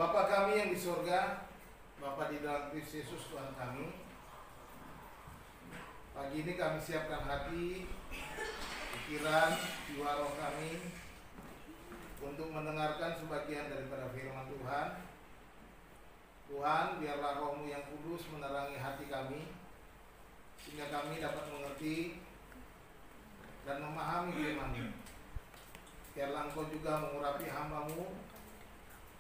Bapa kami yang di surga, Bapa di dalam Kristus Yesus Tuhan kami, pagi ini kami siapkan hati, pikiran, jiwa roh kami untuk mendengarkan sebagian daripada firman Tuhan. Tuhan, biarlah Roh-Mu yang kudus menerangi hati kami, sehingga kami dapat mengerti dan memahami firman-Mu. Biarlah Engkau juga mengurapi hamba-Mu,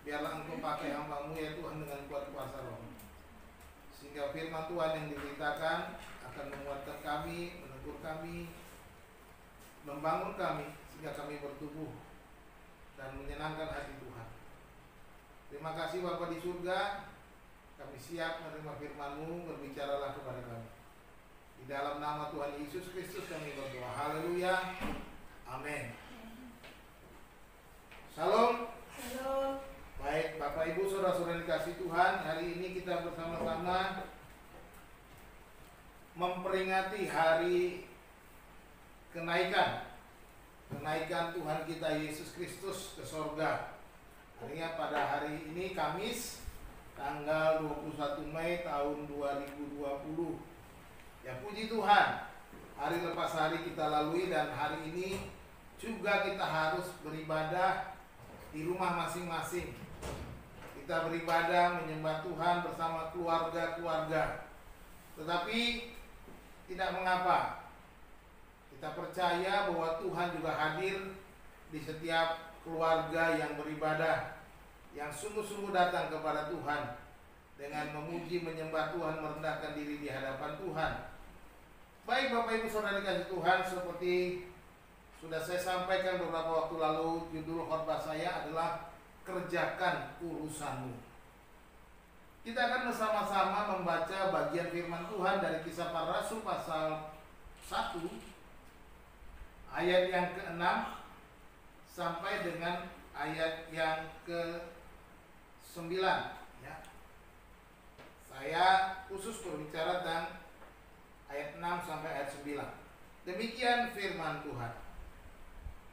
biarlah Engkau pakai hamba-Mu ya Tuhan dengan kuat kuasa Roh, sehingga firman Tuhan yang diberitakan akan menguatkan kami, menegur kami, membangun kami, sehingga kami bertumbuh dan menyenangkan hati Tuhan. Terima kasih Bapa di surga, kami siap menerima firman-Mu, berbicaralah kepada kami. Di dalam nama Tuhan Yesus Kristus kami berdoa. Haleluya. Amin. Shalom. Halo. Baik, Bapak Ibu Saudara-saudara dikasih Tuhan, hari ini kita bersama-sama memperingati hari kenaikan Tuhan kita Yesus Kristus ke sorga. Artinya pada hari ini Kamis tanggal 21 Mei tahun 2020. Ya puji Tuhan, hari lepas hari kita lalui dan hari ini juga kita harus beribadah di rumah masing-masing. Kita beribadah menyembah Tuhan bersama keluarga-keluarga. Tetapi tidak mengapa, kita percaya bahwa Tuhan juga hadir di setiap keluarga yang beribadah, yang sungguh-sungguh datang kepada Tuhan dengan memuji, menyembah Tuhan, merendahkan diri di hadapan Tuhan. Baik Bapak Ibu Saudara dikasih Tuhan, seperti sudah saya sampaikan beberapa waktu lalu, judul khotbah saya adalah kerjakan urusanmu. Kita akan bersama-sama membaca bagian firman Tuhan dari Kisah Para Rasul pasal 1 ayat yang ke-6 sampai dengan ayat yang ke-9 ya. Saya khusus berbicara tentang ayat 6 sampai ayat 9. Demikian firman Tuhan.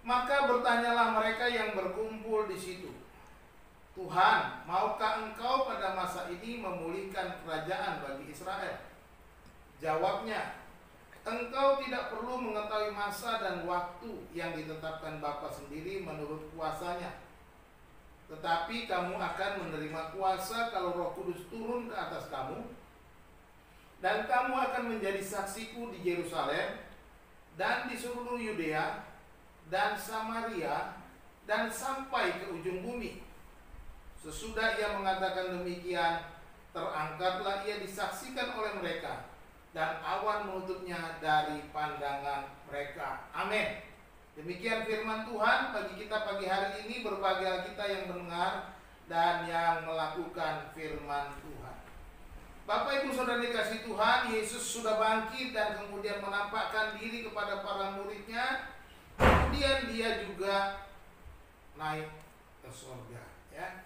Maka bertanyalah mereka yang berkumpul di situ, Tuhan, maukah Engkau pada masa ini memulihkan kerajaan bagi Israel? Jawabnya, Engkau tidak perlu mengetahui masa dan waktu yang ditetapkan Bapa sendiri menurut kuasanya. Tetapi kamu akan menerima kuasa kalau Roh Kudus turun ke atas kamu, dan kamu akan menjadi saksiku di Yerusalem dan di seluruh Yudea dan Samaria dan sampai ke ujung bumi. Sesudah ia mengatakan demikian, terangkatlah ia disaksikan oleh mereka, dan awan menutupnya dari pandangan mereka. Amin. Demikian firman Tuhan bagi kita pagi hari ini, berbahagia kita yang mendengar dan yang melakukan firman Tuhan. Bapak Ibu Saudara dikasih Tuhan, Yesus sudah bangkit dan kemudian menampakkan diri kepada para muridnya. Kemudian dia juga naik ke surga ya.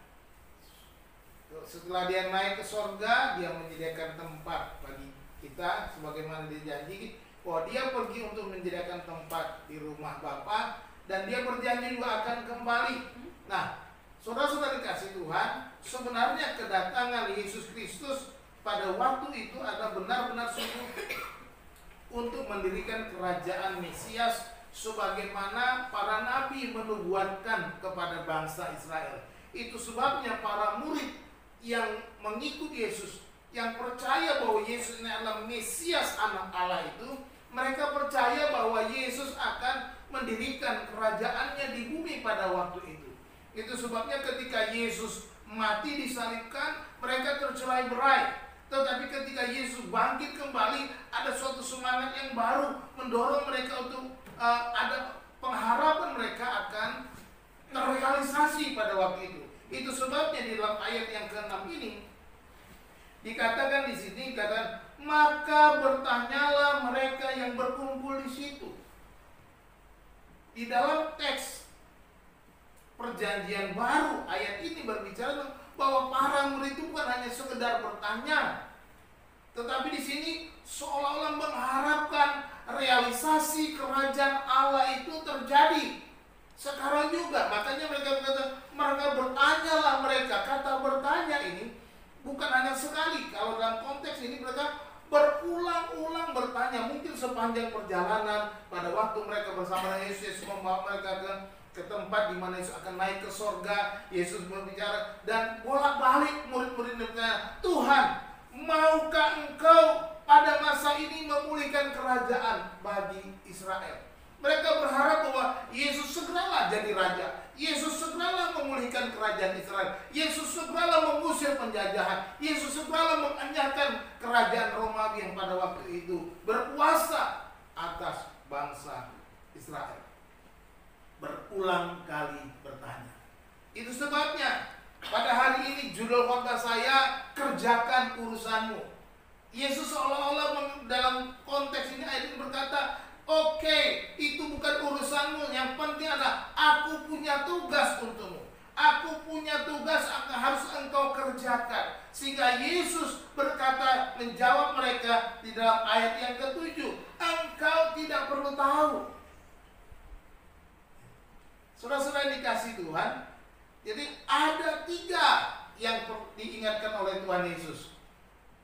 Setelah dia naik ke sorga, dia menyediakan tempat bagi kita sebagaimana dijanji bahwa dia pergi untuk menyediakan tempat di rumah Bapa, dan dia berjanji juga akan kembali. Nah, saudara-saudara dikasih Tuhan, sebenarnya kedatangan Yesus Kristus pada waktu itu adalah benar-benar sungguh untuk mendirikan kerajaan Mesias sebagaimana para nabi menubuatkan kepada bangsa Israel. Itu sebabnya para murid yang mengikuti Yesus, yang percaya bahwa Yesus ini adalah Mesias anak Allah itu, mereka percaya bahwa Yesus akan mendirikan kerajaannya di bumi pada waktu itu. Itu sebabnya ketika Yesus mati disalibkan, mereka tercerai-berai. Tetapi ketika Yesus bangkit kembali, ada suatu semangat yang baru mendorong mereka untuk ada pengharapan mereka akan terrealisasi pada waktu itu. Itu sebabnya di dalam ayat yang ke-6 ini dikatakan di sini, katakan, maka bertanyalah mereka yang berkumpul di situ. Di dalam teks Perjanjian Baru, ayat ini berbicara bahwa para murid itu bukan hanya sekedar bertanya, tetapi di sini seolah-olah mengharapkan realisasi kerajaan Allah itu terjadi sekarang juga. Makanya mereka berkata, mereka bertanyalah mereka. Kata bukan hanya sekali. Kalau dalam konteks ini mereka berulang-ulang bertanya, mungkin sepanjang perjalanan pada waktu mereka bersama Yesus, Yesus membawa mereka ke tempat di mana Yesus akan naik ke sorga. Yesus berbicara dan bolak-balik murid-muridnya bertanya, Tuhan, maukah Engkau pada masa ini memulihkan kerajaan bagi Israel? Mereka berharap bahwa Yesus segeralah jadi raja. Yesus segeralah memulihkan kerajaan Israel. Yesus segeralah mengusir penjajahan. Yesus segeralah mengenyahkan kerajaan Romawi yang pada waktu itu berkuasa atas bangsa Israel. Berulang kali bertanya. Itu sebabnya pada hari ini judul khotbah saya, kerjakan urusanmu. Yesus seolah-olah dalam konteks ini ayat ini berkata, oke, itu bukan urusanmu. Yang penting adalah aku punya tugas untukmu. Aku punya tugas yang harus engkau kerjakan. Sehingga Yesus berkata, menjawab mereka di dalam ayat yang ke-7, engkau tidak perlu tahu. Saudara-saudara yang dikasihi Tuhan, jadi ada 3 yang diingatkan oleh Tuhan Yesus.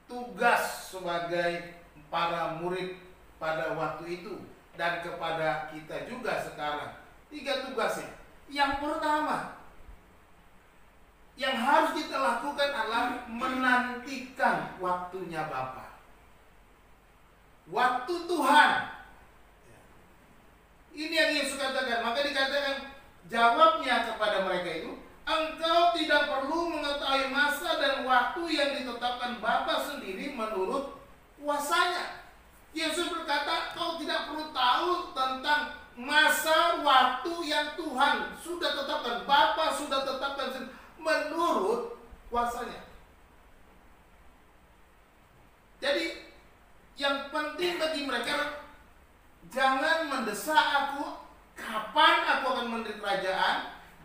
Tugas sebagai para murid pada waktu itu dan kepada kita juga sekarang. 3 tugasnya. Yang pertama yang harus kita lakukan adalah menantikan waktunya Bapa. Waktu Tuhan. Ini yang Yesus katakan. Maka dikatakan jawabnya kepada mereka itu, engkau tidak perlu mengetahui masa dan waktu yang ditetapkan Bapa sendiri menurut kuasanya. Yesus berkata, kau tidak perlu tahu tentang masa waktu yang Tuhan sudah tetapkan, Bapa sudah tetapkan menurut kuasanya. Jadi yang penting bagi mereka, jangan mendesak aku kapan aku akan mendirikan kerajaan.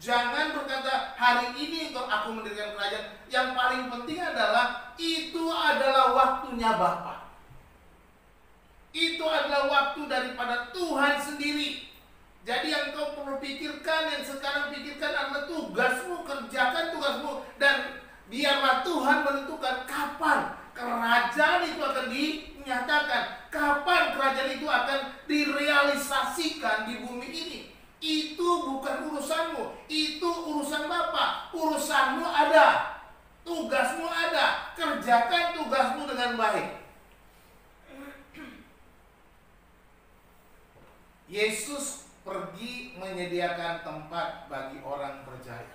Jangan berkata hari ini aku mendirikan kerajaan. Yang paling penting adalah itu adalah waktunya Bapa. Itu adalah waktu daripada Tuhan sendiri. Jadi yang kau perlu pikirkan, yang sekarang pikirkan adalah tugasmu, kerjakan tugasmu. Dan biarlah Tuhan menentukan kapan kerajaan itu akan dinyatakan. Kapan kerajaan itu akan direalisasikan di bumi ini. Itu bukan urusanmu, itu urusan Bapa. Urusanmu ada, tugasmu ada. Kerjakan tugasmu dengan baik. Yesus pergi menyediakan tempat bagi orang percaya.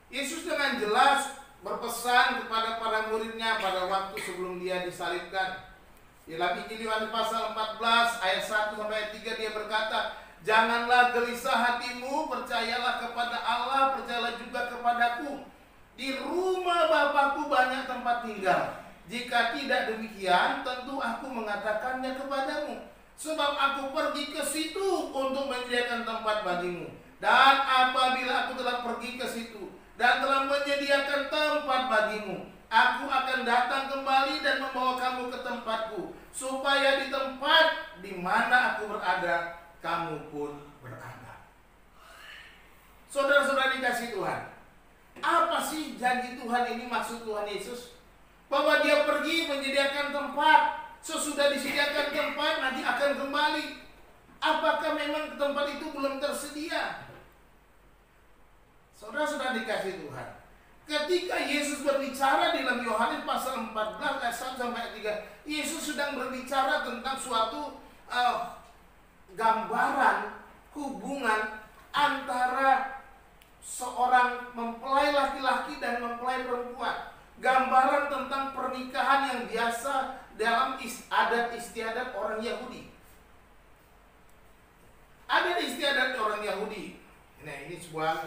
Yesus dengan jelas berpesan kepada para muridnya pada waktu sebelum dia disalibkan. Dalam Injil Yohanes pasal 14 ayat 1 sampai ayat 3 dia berkata, janganlah gelisah hatimu, percayalah kepada Allah, percayalah juga kepadaku. Di rumah Bapakku banyak tempat tinggal. Jika tidak demikian, tentu aku mengatakannya kepadamu. Sebab aku pergi ke situ untuk menyediakan tempat bagimu. Dan apabila aku telah pergi ke situ dan telah menyediakan tempat bagimu, aku akan datang kembali dan membawa kamu ke tempatku, supaya di tempat di mana aku berada, kamu pun berada. Saudara-saudara dikasihi Tuhan, apa sih janji Tuhan ini, maksud Tuhan Yesus? Bahwa dia pergi menyediakan tempat, sesudah disediakan tempat nanti akan kembali. Apakah memang tempat itu belum tersedia? Saudara-saudara dikasihi Tuhan, ketika Yesus berbicara di dalam Yohanes pasal 14 ayat 1 sampai ayat 3, Yesus sedang berbicara tentang suatu gambaran hubungan antara seorang mempelai laki-laki dan mempelai perempuan. Gambaran tentang pernikahan yang biasa dalam adat istiadat orang Yahudi. Adat istiadat orang Yahudi. Nah, ini sebuah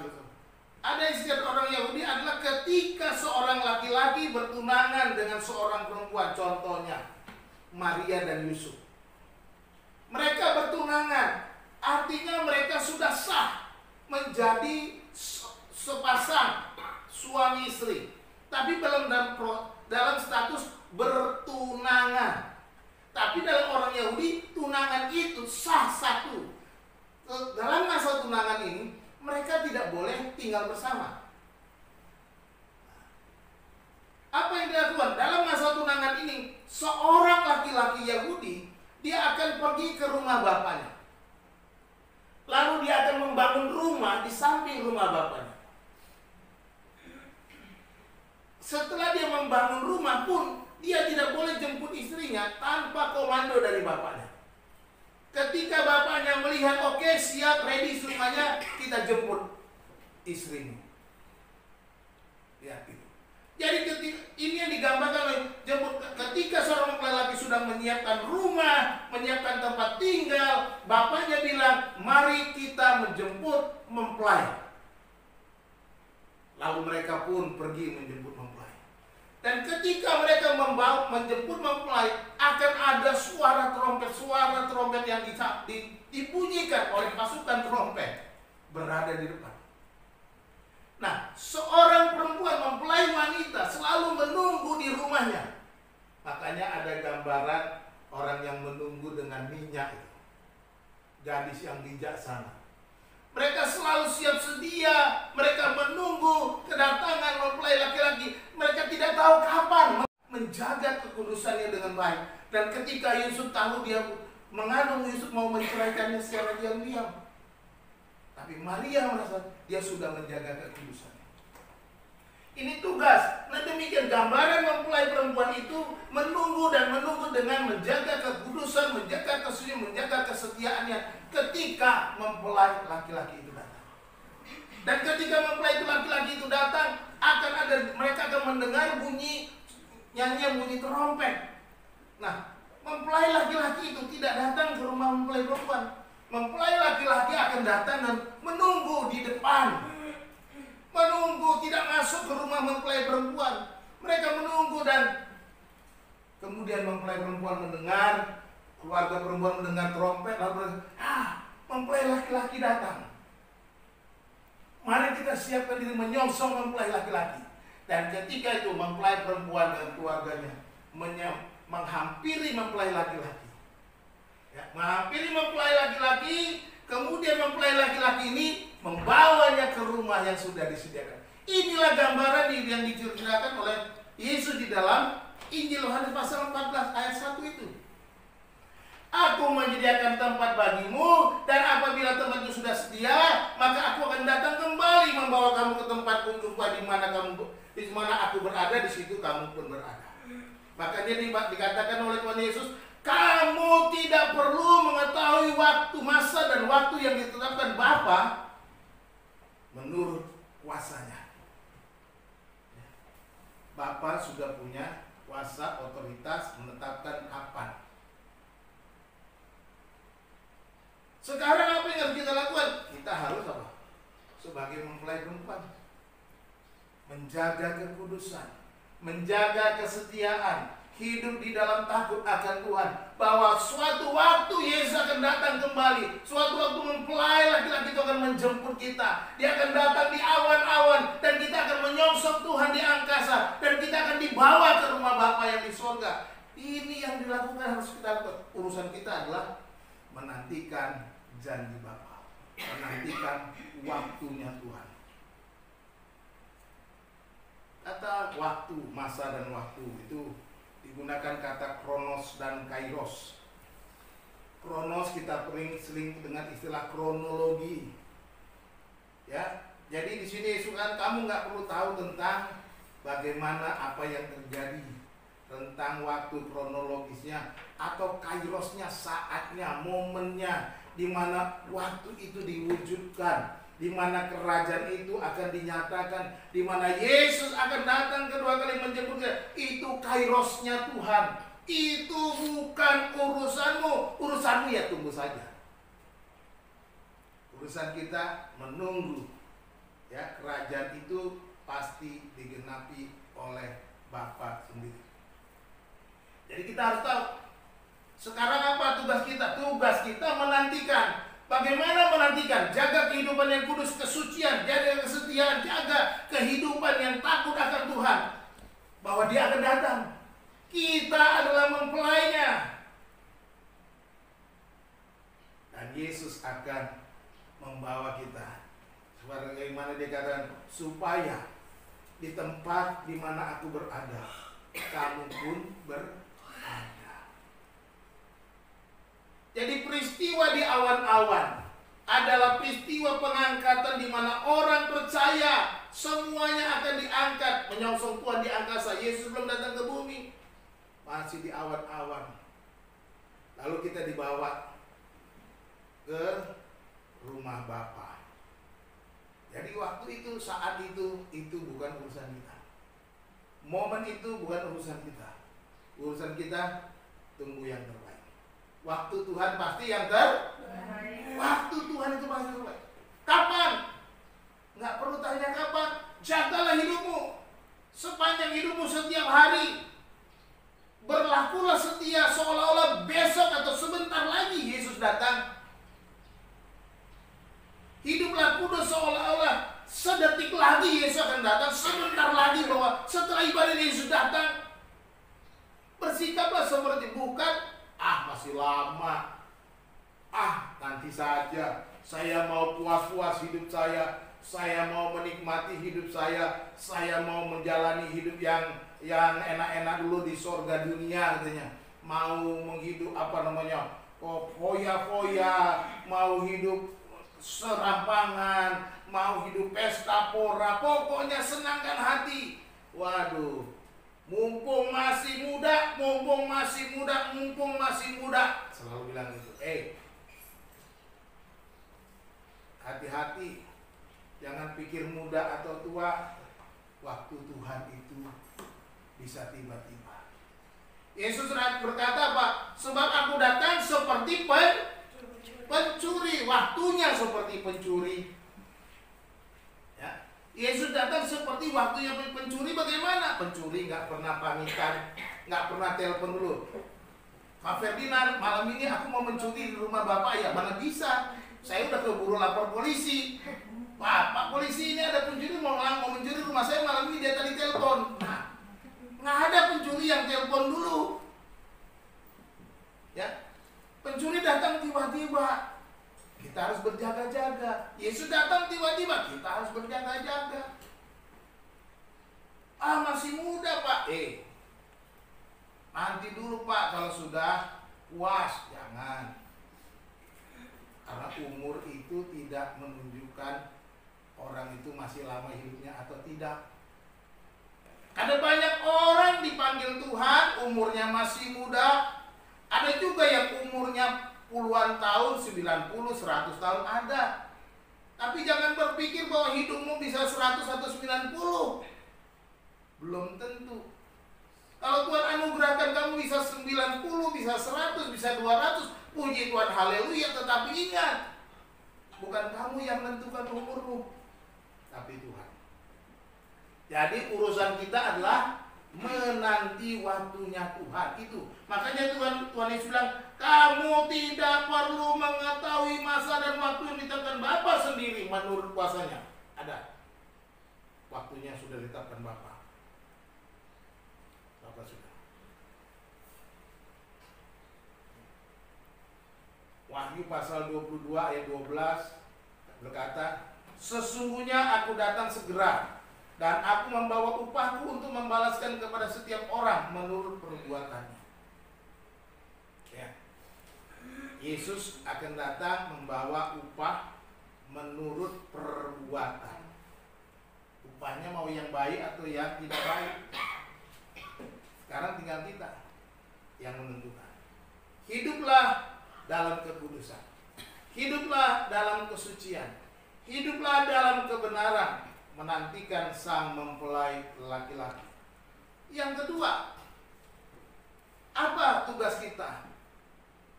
ada istiadat orang Yahudi adalah ketika seorang laki-laki bertunangan dengan seorang perempuan, contohnya Maria dan Yusuf. Mereka bertunangan, artinya mereka sudah sah menjadi sepasang suami istri. Tapi dalam status bertunangan. Tapi dalam orang Yahudi, tunangan itu sah satu. Dalam masa tunangan ini, mereka tidak boleh tinggal bersama. Apa yang dilakukan? Dalam masa tunangan ini, seorang laki-laki Yahudi, dia akan pergi ke rumah bapaknya. Lalu dia akan membangun rumah di samping rumah bapaknya. Setelah dia membangun rumah pun, dia tidak boleh jemput istrinya tanpa komando dari bapaknya. Ketika bapaknya melihat, oke, siap, ready semuanya, kita jemput istrimu. Ya, gitu. Jadi ini yang digambarkan oleh jemput. Ketika seorang laki-laki sudah menyiapkan rumah, menyiapkan tempat tinggal, bapaknya bilang, mari kita menjemput mempelai. Lalu mereka pun pergi menjemput mempelai. Dan ketika mereka menjemput mempelai, akan ada suara trompet yang dibunyikan oleh pasukan trompet berada di depan. Nah, seorang perempuan mempelai wanita selalu menunggu di rumahnya. Makanya ada gambaran orang yang menunggu dengan minyak itu. Gadis yang bijaksana. Mereka selalu siap sedia. Mereka menunggu kedatangan mempelai laki-laki. Mereka tidak tahu kapan menjaga kekudusannya dengan baik. Dan ketika Yusuf tahu dia mengandung, Yusuf mau menceraikannya secara diam-diam. Tapi Maria merasa dia sudah menjaga kekudusannya. Ini tugas. Nah, demikian gambaran mempelai perempuan itu menunggu dengan menjaga kekudusan, menjaga kesucian, menjaga kesetiaannya ketika mempelai laki-laki itu datang. Dan ketika mempelai laki-laki itu datang, mereka akan mendengar nyanyian bunyi trompet. Nah, mempelai laki-laki itu tidak datang ke rumah mempelai perempuan. Mempelai laki-laki akan datang dan menunggu di depan. Menunggu, tidak masuk ke rumah mempelai perempuan. Mereka menunggu dan kemudian mempelai perempuan mendengar, keluarga perempuan mendengar trompet, lalu mempelai laki-laki datang. Mari kita siapkan diri menyongsong mempelai laki-laki. Dan ketika itu mempelai perempuan dan keluarganya menghampiri mempelai laki-laki. Ya, menghampiri mempelai laki-laki, kemudian mempelai laki-laki ini membawanya ke rumah yang sudah disediakan. Inilah gambaran yang diceritakan oleh Yesus di dalam Injil Yohanes pasal 14 ayat 1 itu. Aku menyediakan tempat bagimu, dan apabila tempat itu sudah sedia, maka aku akan datang kembali membawa kamu ke tempatku di mana aku berada, di situ kamu pun berada. Makanya dikatakan oleh Tuhan Yesus, kamu tidak perlu mengetahui waktu, masa dan waktu yang ditetapkan Bapa menurut kuasanya. Bapa sudah punya kuasa, otoritas menetapkan kapan. Sekarang apa yang harus kita lakukan? Kita harus apa? Sebagai mempelai perempuan, menjaga kekudusan, menjaga kesetiaan, hidup di dalam takut akan Tuhan. Bahwa suatu waktu Yesus akan datang kembali. Suatu waktu mempelai laki-laki itu akan menjemput kita. Dia akan datang di awan-awan, dan kita akan menyongsong Tuhan di angkasa, dan kita akan dibawa ke rumah Bapa yang di surga. Ini yang dilakukan, harus kita lakukan. Urusan kita adalah menantikan janji Bapa, menantikan waktunya Tuhan. Kata waktu, masa dan waktu itu digunakan kata kronos dan kairos. Kronos kita sering dengan istilah kronologi. Ya, jadi di sini Yesus kan, kamu nggak perlu tahu tentang bagaimana apa yang terjadi, tentang waktu kronologisnya atau kairosnya, saatnya, momennya, di mana waktu itu diwujudkan, di mana kerajaan itu akan dinyatakan, di mana Yesus akan datang kedua kali menjemput kita. Itu kairosnya Tuhan. Itu bukan urusanmu. Urusanmu ya tunggu saja. Urusan kita menunggu. Ya, kerajaan itu pasti digenapi oleh Bapa sendiri. Jadi kita harus tahu, sekarang apa tugas kita? Tugas kita menantikan. Bagaimana menantikan? Jaga kehidupan yang kudus, kesucian, jaga kesetiaan, jaga kehidupan yang takut akan Tuhan. Bahwa Dia akan datang. Kita adalah mempelainya. Dan Yesus akan membawa kita. Sebagaimana Dia katakan, supaya di tempat di mana aku berada, kamu pun berada. Jadi peristiwa di awan-awan adalah peristiwa pengangkatan di mana orang percaya semuanya akan diangkat, menyongsong Tuhan di angkasa. Yesus belum datang ke bumi, masih di awan-awan. Lalu kita dibawa ke rumah Bapa. Jadi waktu itu, saat itu bukan urusan kita. Momen itu bukan urusan kita. Urusan kita tunggu yang terbaik. Waktu Tuhan pasti yang terbaik. Waktu Tuhan itu pasti terbaik. Kapan? Nggak perlu tanya kapan. Jagalah hidupmu. Sepanjang hidupmu setiap hari. Berlakulah setia seolah-olah besok atau sebentar lagi Yesus datang. Hiduplah kudus seolah-olah sedetik lagi Yesus akan datang. Sebentar lagi bahwa setelah ibadah Yesus datang. Bersikaplah seperti bukan masih lama. Nanti saja. Saya mau puas-puas hidup saya. Saya mau menikmati hidup saya. Saya mau menjalani hidup yang enak-enak dulu di sorga dunia katanya. Mau menghidup foya-foya, mau hidup serampangan, mau hidup pesta pora, pokoknya senangkan hati. Waduh, mumpung masih muda, selalu bilang gitu. Hati-hati, jangan pikir muda atau tua. Waktu Tuhan itu bisa tiba-tiba. Yesus berkata apa? Sebab aku datang seperti pencuri. Waktunya seperti pencuri. Ya. Yesus datang seperti waktunya pencuri. Bagaimana? Pencuri nggak pernah pamitan, nggak pernah telepon dulu. Pak Ferdinand, malam ini aku mau mencuri di rumah Bapak. Ya mana bisa? Saya udah keburu lapor polisi. Pak polisi, ini ada pencuri mau mencuri rumah saya malam ini, dia tadi telepon. Nah, nggak ada pencuri yang telepon dulu. Ya, pencuri datang tiba-tiba. Kita harus berjaga-jaga. Yesus datang tiba-tiba, kita harus berjaga-jaga. Masih muda Pak. Nanti dulu Pak, kalau sudah puas. Jangan. Karena umur itu tidak menunjukkan orang itu masih lama hidupnya atau tidak. Ada banyak orang dipanggil Tuhan, umurnya masih muda. Ada juga yang umurnya puluhan tahun, 90, 100 tahun ada. Tapi jangan berpikir bahwa hidupmu bisa 100 atau 90. Belum tentu. Kalau Tuhan anugerahkan kamu bisa 90, bisa 100, bisa 200, puji Tuhan, haleluya. Tetapi ingat, bukan kamu yang menentukan umurmu, tapi Tuhan. Jadi urusan kita adalah menanti waktunya Tuhan. Itu makanya Tuhan Yesus bilang, kamu tidak perlu mengetahui masa dan waktu yang ditetapkan Bapa sendiri. Menurut kuasanya ada. Waktunya sudah ditetapkan Bapa. Bapa sudah. Wahyu pasal 22 ayat 12 berkata, sesungguhnya aku datang segera, dan aku membawa upahku untuk membalaskan kepada setiap orang menurut perbuatannya. Ya. Yesus akan datang membawa upah menurut perbuatan. Upahnya mau yang baik atau yang tidak baik. Sekarang tinggal kita yang menentukan. Hiduplah dalam kekudusan. Hiduplah dalam kesucian. Hiduplah dalam kebenaran, menantikan sang mempelai laki-laki. Yang kedua, apa tugas kita?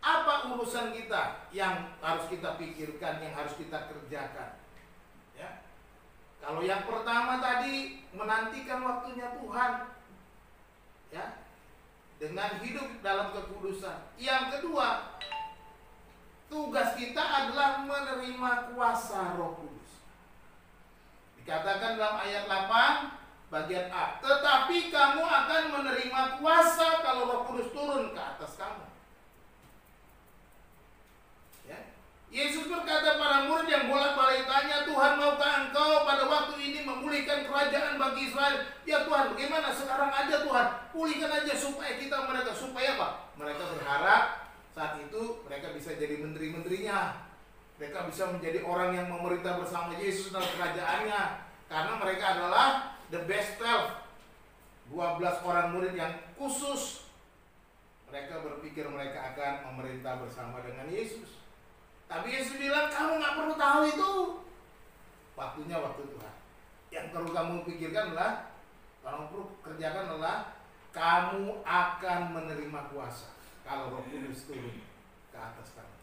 Apa urusan kita yang harus kita pikirkan, yang harus kita kerjakan? Ya. Kalau yang pertama tadi menantikan waktunya Tuhan, ya, dengan hidup dalam kekudusan. Yang kedua, tugas kita adalah menerima kuasa Roh Kudus. Dikatakan dalam ayat 8 bagian A, tetapi kamu akan menerima kuasa kalau Roh Kudus turun ke atas kamu. Ya. Yesus berkata para murid yang bolak-balik tanya, Tuhan maukah engkau pada waktu ini memulihkan kerajaan bagi Israel? Ya Tuhan, bagaimana sekarang aja Tuhan, pulihkan aja supaya mereka, supaya apa? Mereka berharap saat itu mereka bisa jadi menteri-menterinya. Mereka bisa menjadi orang yang memerintah bersama Yesus dalam kerajaannya. Karena mereka adalah the best 12 orang murid yang khusus. Mereka berpikir mereka akan memerintah bersama dengan Yesus. Tapi Yesus bilang, kamu gak perlu tahu itu. Waktunya waktu Tuhan. Yang perlu kamu pikirkan adalah, kamu perlu kerjakan adalah, kamu akan menerima kuasa kalau Roh Kudus turun ke atas kamu.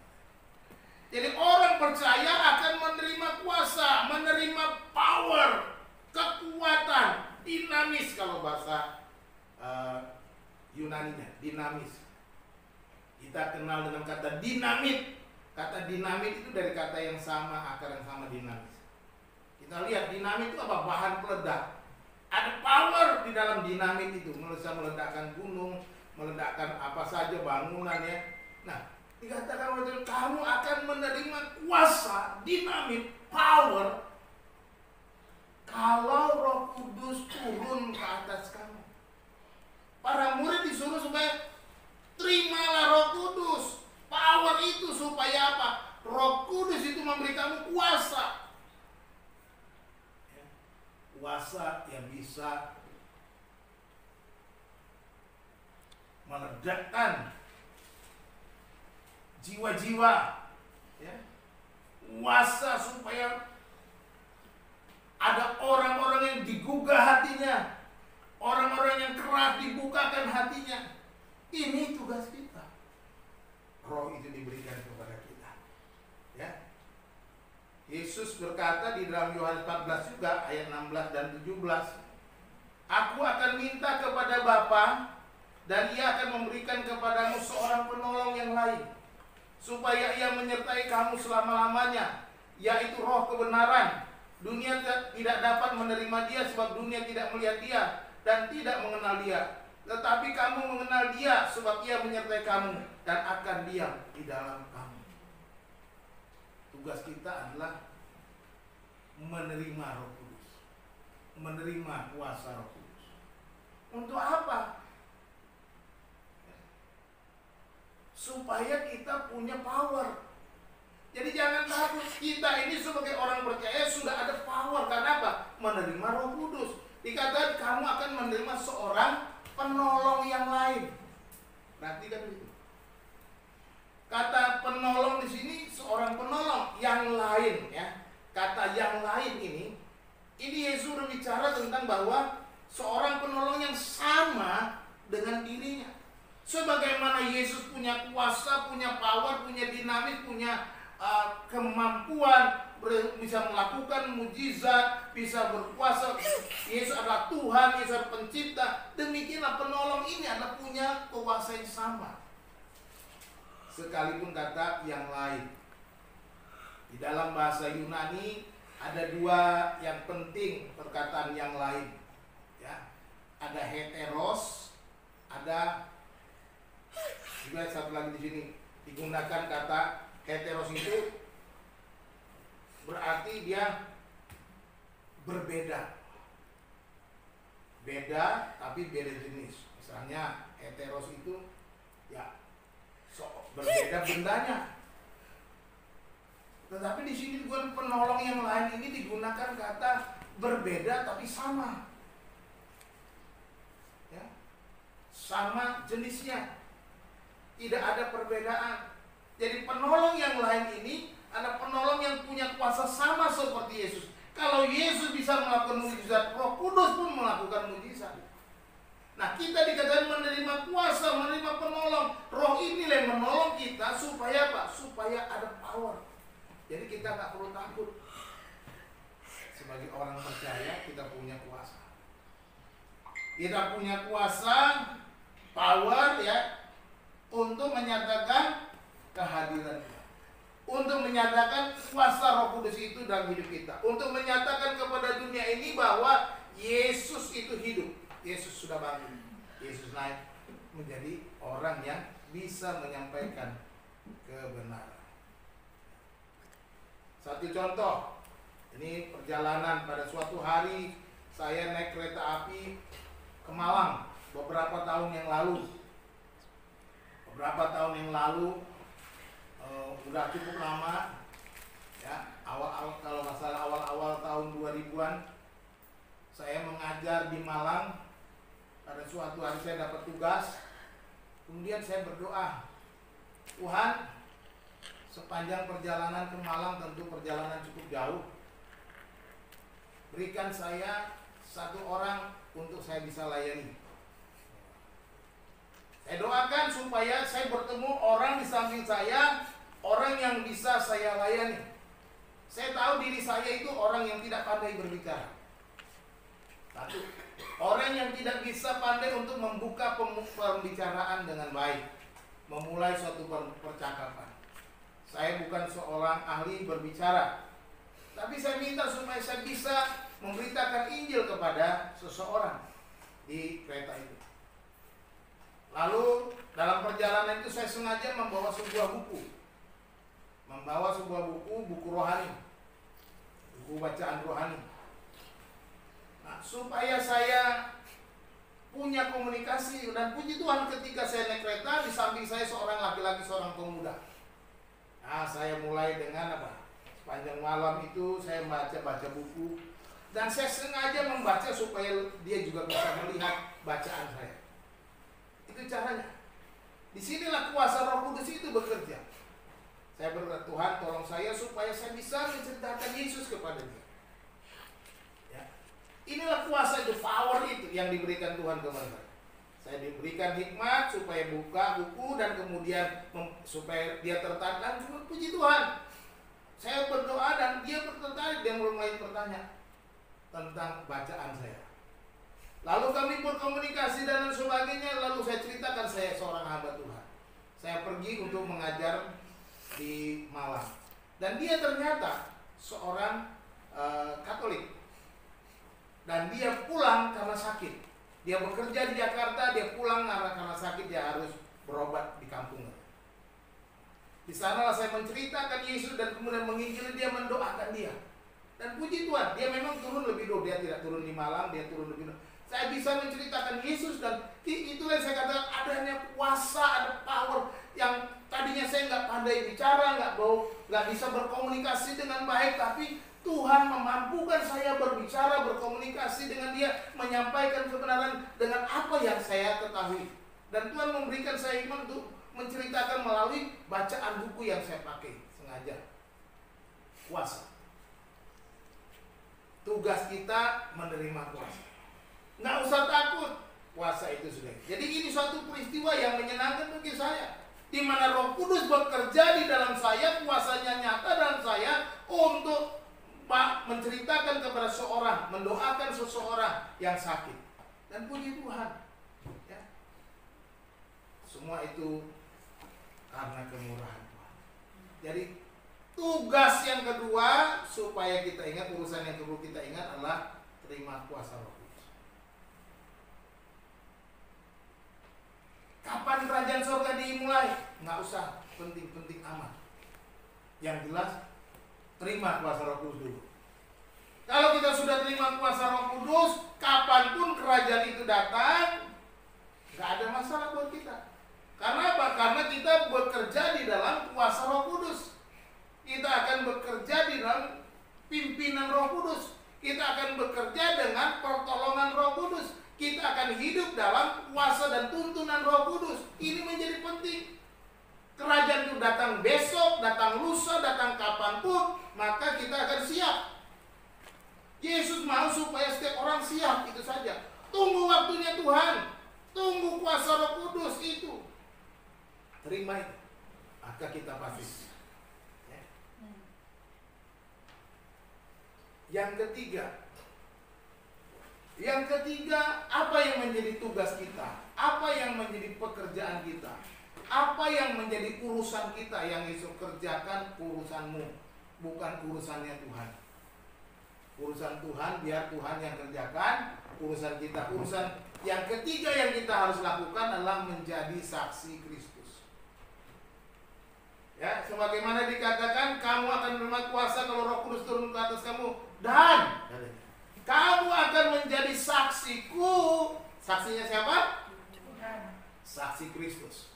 Jadi orang percaya akan menerima kuasa, menerima power, kekuatan, dinamis kalau bahasa Yunaninya, dinamis. Kita kenal dengan kata dinamit. Kata dinamit itu dari kata yang sama, akar yang sama, dinamis. Kita lihat dinamit itu apa? Bahan peledak. Ada power di dalam dinamit itu, bisa meledakkan gunung, meledakkan apa saja bangunan ya. Nah, dikatakan oleh kamu akan menerima kuasa, dinamit, power kalau Roh Kudus turun ke atas kamu. Para murid disuruh supaya terimalah Roh Kudus. Power itu supaya apa? Roh Kudus itu memberi kamu kuasa. Kuasa yang bisa meledakkan jiwa-jiwa, ya. Kuasa supaya ada orang-orang yang digugah hatinya, orang-orang yang keras dibukakan hatinya. Ini tugas kita. Roh itu diberikan kepada kita, ya. Yesus berkata di dalam Yohanes 14 juga ayat 16 dan 17, Aku akan minta kepada Bapa dan Ia akan memberikan kepadamu seorang penolong yang lain, supaya Ia menyertai kamu selama-lamanya, yaitu Roh kebenaran. Dunia tidak dapat menerima Dia sebab dunia tidak melihat Dia dan tidak mengenal Dia. Tetapi kamu mengenal Dia sebab Ia menyertai kamu dan akan diam di dalam kamu. Tugas kita adalah menerima Roh Kudus, menerima kuasa Roh Kudus. Untuk apa? Supaya kita punya power. Jadi jangan takut, kita ini sebagai orang percaya sudah ada power. Karena apa? Menerima Roh Kudus. Dikatakan kamu akan menerima seorang penolong yang lain. Perhatikan itu. Kata penolong di sini seorang penolong yang lain, ya. Kata yang lain ini Yesus berbicara tentang bahwa seorang penolong yang sama dengan dirinya. Sebagaimana Yesus punya kuasa, punya power, punya dinamis, punya kemampuan, bisa melakukan mujizat, bisa berkuasa. Yesus adalah Tuhan, Yesus adalah pencipta. Demikianlah penolong ini adalah punya kuasa yang sama. Sekalipun kata yang lain. Di dalam bahasa Yunani ada dua yang penting perkataan yang lain. Ya. Ada heteros, ada juga satu lagi di sini digunakan kata heteros itu berarti dia berbeda. Beda tapi beda jenis. Misalnya heteros itu ya berbeda bendanya. Tetapi di sini juga penolong yang lain ini digunakan kata berbeda tapi sama. Ya. Sama jenisnya. Tidak ada perbedaan. Jadi penolong yang lain ini adalah penolong yang punya kuasa sama seperti Yesus. Kalau Yesus bisa melakukan mujizat, Roh Kudus pun melakukan mujizat. Nah, kita dikatakan menerima kuasa, menerima penolong. Roh inilah yang menolong kita supaya apa? Supaya ada power. Jadi kita tak perlu takut. Sebagai orang percaya kita punya kuasa. Kita punya kuasa, power ya, untuk menyatakan kehadiran kita. Untuk menyatakan kuasa Roh Kudus itu dalam hidup kita. Untuk menyatakan kepada dunia ini bahwa Yesus itu hidup. Yesus sudah bangun. Yesus naik menjadi orang yang bisa menyampaikan kebenaran. Satu contoh, ini perjalanan pada suatu hari saya naik kereta api ke Malang beberapa tahun yang lalu. Udah cukup lama, ya. Awal-awal, kalau nggak salah awal-awal tahun 2000-an, saya mengajar di Malang. Pada suatu hari saya dapat tugas, kemudian saya berdoa, Tuhan, sepanjang perjalanan ke Malang, tentu perjalanan cukup jauh, berikan saya satu orang untuk saya bisa layani. Saya doakan supaya saya bertemu orang di samping saya, orang yang bisa saya layani. Saya tahu diri saya itu orang yang tidak pandai berbicara. Satu, orang yang tidak bisa pandai untuk membuka pembicaraan dengan baik, memulai suatu percakapan. Saya bukan seorang ahli berbicara, tapi saya minta supaya saya bisa memberitakan Injil kepada seseorang di kereta itu. Lalu dalam perjalanan itu saya sengaja membawa sebuah buku. Buku rohani. Buku bacaan rohani. Nah, supaya saya punya komunikasi, dan puji Tuhan ketika saya naik kereta, di samping saya seorang laki-laki, seorang pemuda. Nah, saya mulai dengan apa? Sepanjang malam itu saya baca buku, dan saya sengaja membaca supaya dia juga bisa melihat bacaan saya. Itu caranya. Disinilah kuasa Roh Kudus itu bekerja. Saya berdoa, Tuhan tolong saya supaya saya bisa menceritakan Yesus kepada dia. Ya. Inilah kuasa itu, power itu yang diberikan Tuhan kepada saya. Saya diberikan hikmat supaya buka buku dan kemudian supaya dia tertarik. Dan puji Tuhan, saya berdoa dan dia tertarik. Dia mulai bertanya tentang bacaan saya. Lalu kami berkomunikasi dan sebagainya. Lalu saya ceritakan saya seorang hamba Tuhan. Saya pergi untuk mengajar di Malang. Dan dia ternyata seorang Katolik. Dan dia pulang karena sakit. Dia bekerja di Jakarta, dia pulang karena sakit, dia harus berobat di kampung. Di sanalah saya menceritakan Yesus dan kemudian menginjili dia, mendoakan dia. Dan puji Tuhan, dia memang turun lebih dulu. Dia tidak turun di Malang, dia turun lebih dulu. Saya bisa menceritakan Yesus, dan itulah yang saya katakan adanya kuasa, ada power yang tadinya saya nggak pandai bicara, nggak bisa berkomunikasi dengan baik, tapi Tuhan memampukan saya berbicara, berkomunikasi dengan dia, menyampaikan kebenaran dengan apa yang saya ketahui. Dan Tuhan memberikan saya hikmat untuk menceritakan melalui bacaan buku yang saya pakai sengaja. Kuasa. Tugas kita menerima kuasa. Nggak usah takut, kuasa itu sudah. Jadi ini suatu peristiwa yang menyenangkan bagi saya, di mana Roh Kudus bekerja di dalam saya, kuasanya nyata dalam saya untuk menceritakan kepada seorang, mendoakan seseorang yang sakit. Dan puji Tuhan, ya. Semua itu karena kemurahan Tuhan. Jadi tugas yang kedua supaya kita ingat, urusan yang perlu kita ingat adalah terima kuasa Roh Kudus. Kapan kerajaan surga dimulai? Nggak usah penting-penting amat. Yang jelas, terima kuasa Roh Kudus dulu. Kalau kita sudah terima kuasa Roh Kudus, kapanpun kerajaan itu datang, nggak ada masalah buat kita. Karena apa? Karena kita bekerja di dalam kuasa Roh Kudus. Kita akan bekerja di dalam pimpinan Roh Kudus. Kita akan bekerja dengan pertolongan Roh Kudus. Kita akan hidup dalam kuasa dan tuntunan Roh Kudus. Ini menjadi penting. Kerajaan itu datang besok, datang lusa, datang kapanpun, maka kita akan siap. Yesus mau supaya setiap orang siap, itu saja. Tunggu waktunya Tuhan. Tunggu kuasa Roh Kudus itu. Terima itu, maka kita pasti. Ya. Yang ketiga, apa yang menjadi tugas kita? Apa yang menjadi pekerjaan kita? Apa yang menjadi urusan kita yang Yesus kerjakan? Urusanmu, bukan urusannya Tuhan. Urusan Tuhan, biar Tuhan yang kerjakan. Urusan kita, urusan yang ketiga yang kita harus lakukan adalah menjadi saksi Kristus. Ya, sebagaimana dikatakan, kamu akan menerima kuasa kalau Roh Kudus turun ke atas kamu, dan kamu akan menjadi saksiku. Saksinya siapa? Saksi Kristus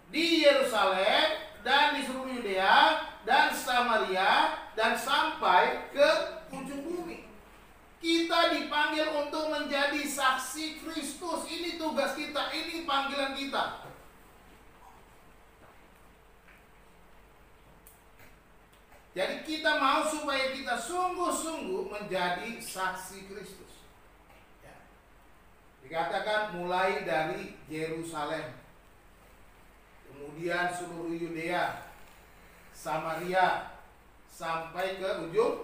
di Yerusalem dan di seluruh Yudea dan Samaria dan sampai ke ujung bumi. Kita dipanggil untuk menjadi saksi Kristus. Ini tugas kita, ini panggilan kita. Jadi kita mau supaya kita sungguh-sungguh menjadi saksi Kristus. Ya. Dikatakan mulai dari Yerusalem, kemudian seluruh Yudea, Samaria, sampai ke ujung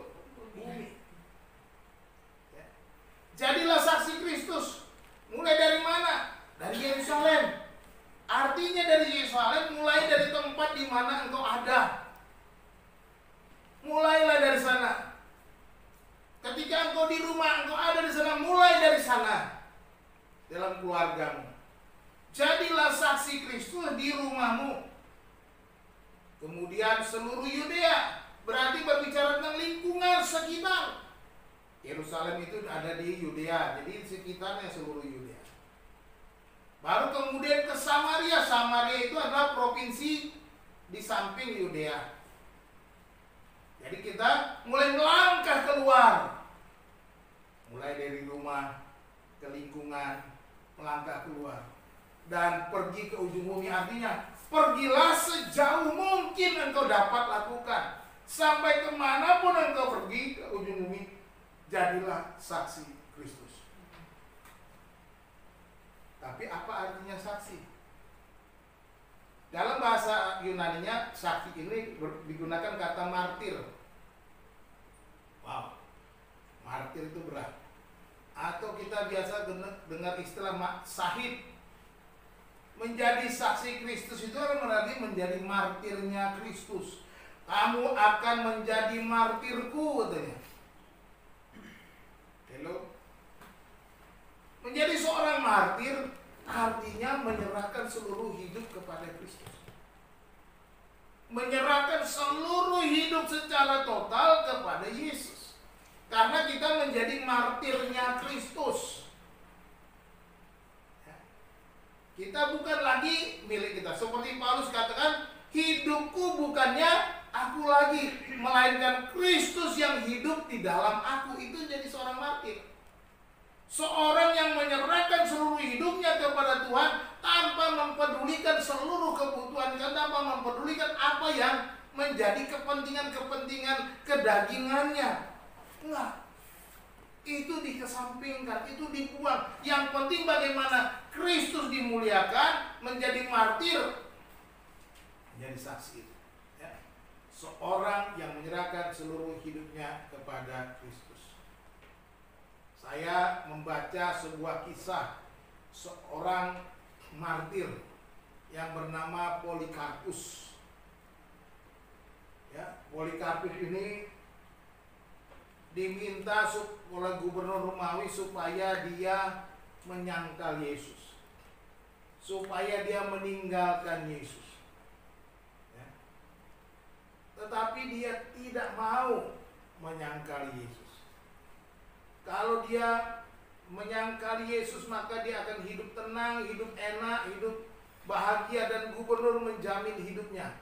bumi. Ya. Jadilah saksi Kristus. Mulai dari mana? Dari Yerusalem. Artinya dari Yerusalem, mulai dari tempat di mana engkau ada. Mulailah dari sana. Ketika engkau di rumah, engkau ada di sana, mulai dari sana. Dalam keluargamu. Jadilah saksi Kristus di rumahmu. Kemudian seluruh Yudea, berarti berbicara tentang lingkungan sekitar. Yerusalem itu ada di Yudea, jadi sekitarnya seluruh Yudea. Baru kemudian ke Samaria. Samaria itu adalah provinsi di samping Yudea. Jadi kita mulai melangkah keluar. Mulai dari rumah ke lingkungan, melangkah keluar. Dan pergi ke ujung bumi, artinya pergilah sejauh mungkin engkau dapat lakukan. Sampai kemanapun engkau pergi ke ujung bumi, jadilah saksi Kristus. Tapi apa artinya saksi? Dalam bahasa Yunaninya, saksi ini digunakan kata martir. Wow, martir itu berat. Atau kita biasa dengar istilah sahid. Menjadi saksi Kristus itu berarti menjadi martirnya Kristus. Kamu akan menjadi martirku, katanya. Hello. Menjadi seorang martir artinya menyerahkan seluruh hidup kepada Kristus. Menyerahkan seluruh hidup secara total kepada Yesus. Karena kita menjadi martirnya Kristus. Kita bukan lagi milik kita. Seperti Paulus katakan, hidupku bukannya aku lagi, melainkan Kristus yang hidup di dalam aku. Itu jadi seorang martir. Seorang yang menyerahkan seluruh hidupnya kepada Tuhan tanpa mempedulikan seluruh kebutuhan, tanpa mempedulikan apa yang menjadi kepentingan-kepentingan kedagingannya. Enggak. Itu dikesampingkan, itu dibuang. Yang penting bagaimana Kristus dimuliakan, menjadi martir, menjadi saksi. Ya. Seorang yang menyerahkan seluruh hidupnya kepada Kristus. Saya membaca sebuah kisah seorang martir yang bernama Polikarpus. Ya, Polikarpus ini diminta oleh gubernur Romawi supaya dia menyangkal Yesus, supaya dia meninggalkan Yesus. Ya. Tetapi dia tidak mau menyangkal Yesus. Kalau dia menyangkal Yesus, maka dia akan hidup tenang, hidup enak, hidup bahagia, dan gubernur menjamin hidupnya.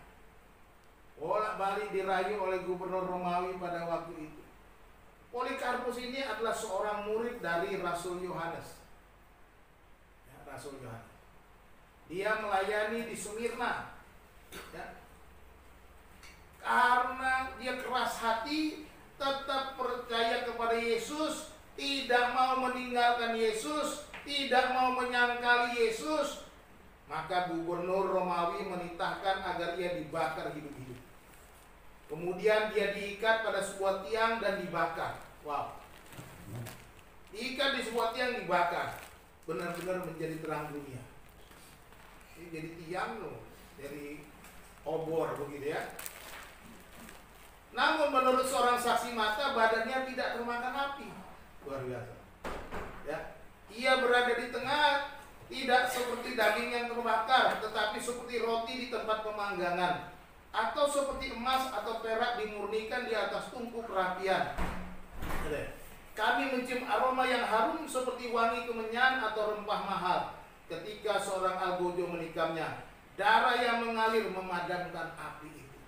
Bolak-balik dirayu oleh gubernur Romawi pada waktu itu. Polikarpus ini adalah seorang murid dari Rasul Yohanes. Ya, Rasul Yohanes. Dia melayani di Smyrna. Ya. Karena dia keras hati, tetap percaya kepada Yesus, tidak mau meninggalkan Yesus, tidak mau menyangkali Yesus, maka gubernur Romawi menitahkan agar ia dibakar hidup-hidup. Kemudian dia diikat pada sebuah tiang dan dibakar. Wow. Diikat di sebuah tiang, dibakar. Benar-benar menjadi terang dunia. Ini jadi tiang loh, dari obor begitu ya. Namun menurut seorang saksi mata, badannya tidak termakan api. Luar biasa. Ya. Ia berada di tengah, tidak seperti daging yang terbakar, tetapi seperti roti di tempat pemanggangan. atau seperti emas atau perak dimurnikan di atas tungku perapian. Kami mencium aroma yang harum seperti wangi kemenyan atau rempah mahal. Ketika seorang algojo menikamnya, darah yang mengalir memadamkan api itu.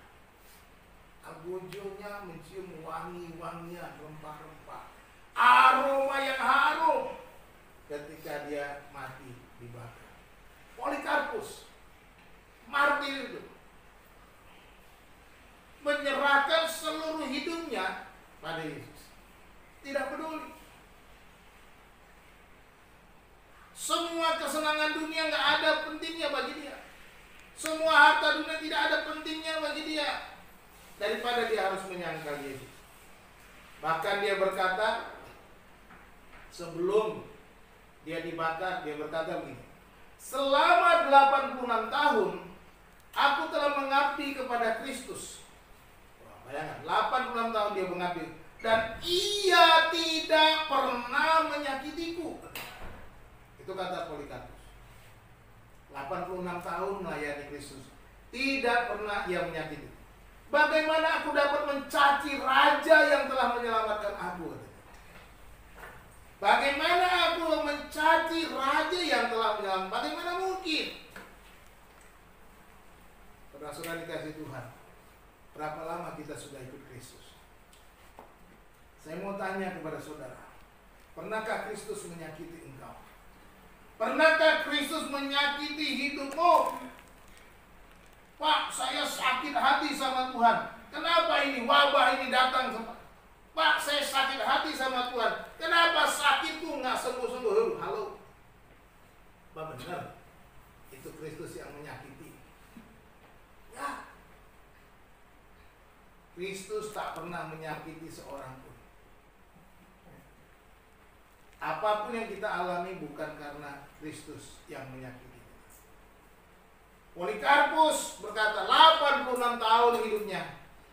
Algojonya mencium wangi-wangian, rempah-rempah, aroma yang harum. Ketika dia mati dibakar. Polikarpus, martir itu, menyerahkan seluruh hidupnya pada Yesus. Tidak peduli. Semua kesenangan dunia nggak ada pentingnya bagi dia. Semua harta dunia tidak ada pentingnya bagi dia. Daripada dia harus menyangkal Yesus. Bahkan dia berkata, sebelum dia dibakar, dia berkata begini, selama 86 tahun aku telah mengabdi kepada Kristus. Bayangkan, 86 tahun dia mengabdi, dan ia tidak pernah menyakitiku. Itu kata Polikarpus. 86 tahun melayani Kristus, tidak pernah ia menyakiti. Bagaimana aku dapat mencaci raja yang telah menyelamatkan aku? Bagaimana aku mencaci raja yang telah menyelamatkan? Bagaimana mungkin? Saudara dikasih Tuhan, berapa lama kita sudah ikut Kristus? Saya mau tanya kepada saudara, pernahkah Kristus menyakiti engkau? Pernahkah Kristus menyakiti hidupmu? Pak, saya sakit hati sama Tuhan. Kenapa ini wabah ini datang? Pak, saya sakit hati sama Tuhan. Kenapa sakitku nggak sembuh-sembuh? Halo, Pak, benar. Itu Kristus yang menyakiti. Ya, Kristus tak pernah menyakiti seorang pun. Apapun yang kita alami bukan karena Kristus yang menyakiti. Polikarpus berkata 86 tahun hidupnya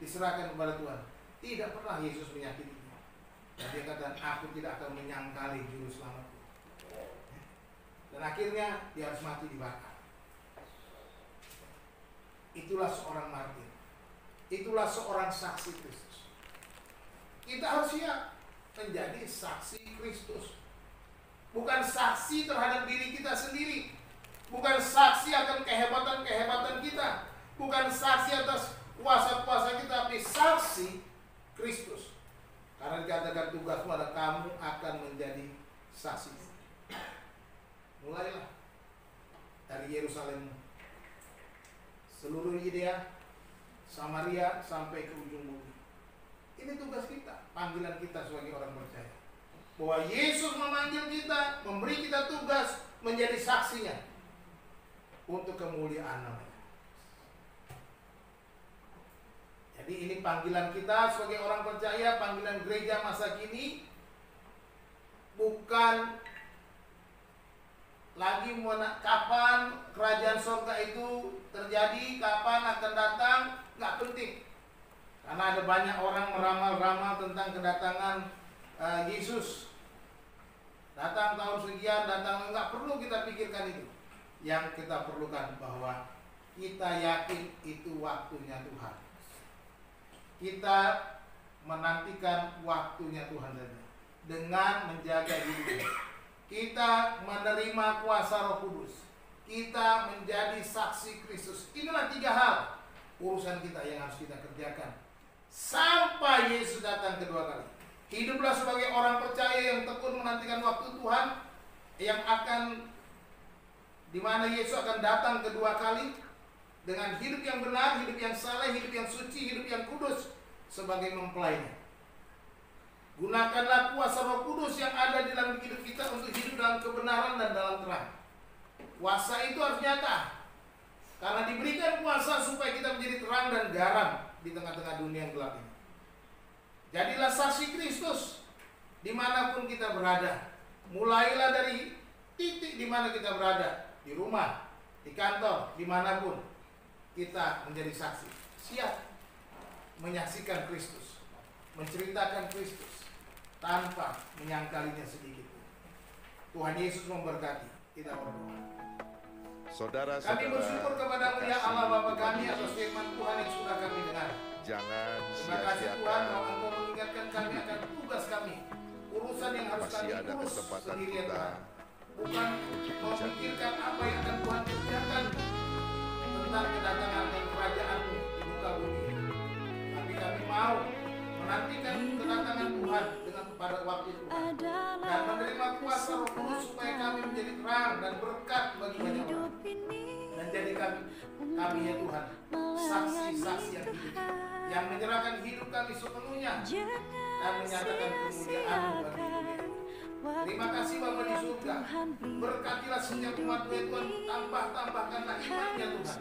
diserahkan kepada Tuhan. Tidak pernah Yesus menyakitinya. Dan dia kata, aku tidak akan menyangkali juru selamatku. Dan akhirnya dia harus mati dibakar. Itulah seorang martir. Itulah seorang saksi Kristus. Kita harus siap menjadi saksi Kristus. Bukan saksi terhadap diri kita sendiri. Bukan saksi akan kehebatan-kehebatan kita. Bukan saksi atas kuasa-kuasa kita, tapi saksi Kristus. Karena dikatakan tugasmu adalah kamu akan menjadi saksi. Mulailah dari Yerusalem, seluruh Yudea, Samaria sampai ke ujung bumi. Ini tugas kita, panggilan kita sebagai orang percaya. Bahwa Yesus memanggil kita, memberi kita tugas menjadi saksinya untuk kemuliaan namanya. Jadi ini panggilan kita sebagai orang percaya, panggilan gereja masa kini. Bukan lagi kapan kerajaan surga itu terjadi, kapan akan datang, nggak penting. Karena ada banyak orang meramal-ramal tentang kedatangan Yesus. Datang tahun sekian, datang, nggak perlu kita pikirkan itu. Yang kita perlukan bahwa kita yakin itu waktunya Tuhan. Kita menantikan waktunya Tuhan saja dengan menjaga diri. Kita menerima kuasa Roh Kudus. Kita menjadi saksi Kristus. Inilah 3 hal urusan kita yang harus kita kerjakan sampai Yesus datang kedua kali. Hiduplah sebagai orang percaya yang tekun menantikan waktu Tuhan yang akan, di mana Yesus akan datang kedua kali dengan hidup yang benar, hidup yang saleh, hidup yang suci, hidup yang kudus sebagai mempelainya. Gunakanlah kuasa Roh Kudus yang ada di dalam hidup kita untuk hidup dalam kebenaran dan dalam terang. Kuasa itu harus nyata, karena diberikan kuasa supaya kita menjadi terang dan garam di tengah-tengah dunia yang gelap ini. Jadilah saksi Kristus dimanapun kita berada. Mulailah dari titik di mana kita berada, di rumah, di kantor, dimanapun kita menjadi saksi. Siap menyaksikan Kristus, menceritakan Kristus tanpa menyangkalinya sedikit. Tuhan Yesus memberkati. Kita berdoa. Kami bersyukur kepadamu ya Allah Bapa kami atas firman Tuhan yang sudah kami dengar. Jangan Terima kasih Tuhan sia-siakan. bahwa Engkau mengingatkan kami akan tugas kami, urusan yang harus Masih kami ada urus kesempatan sendirian kita Tuhan. Bukan memikirkan apa yang akan Tuhan kerjakan tentang kedatangan dan kerajaan-Mu di muka bumi. Tapi kami mau menantikan kedatangan Tuhan dengan pada waktu Tuhan dan menerima kuasa Roh Kudus supaya kami menjadi terang dan berkat bagi banyak orang. Dan jadikan kami ya Tuhan saksi-saksi yang hidup, yang menyerahkan hidup kami sepenuhnya dan menyatakan kemuliaan-Mu bagi dunia. Terima kasih Bapa di surga. Berkatilah setiap umat-Mu ya Tuhan, tambahkanlah imannya Tuhan.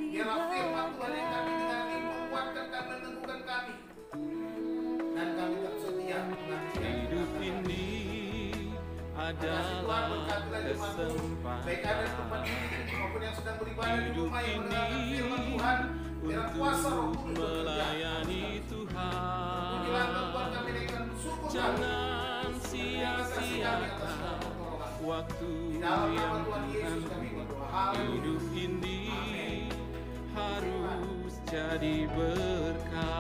Biarlah firman Tuhan yang kami dengar ini menguatkan dan meneguhkan kami. Dan kami tersedia menantikan Hidup ini adalah kesempatan. baik ada di tempat ini maupun yang sedang beribadah di rumah yang mendengarkan firman Tuhan. Biar kuasa Roh Kudus bekerja. Melayani Tuhan. Pujilah Tuhan kami naikkan syukur kami. Jangan sia-siakan waktu Di dalam nama yang Tuhan Yesus kami berdoa. Haleluya. hidup ini harus jadi berkah.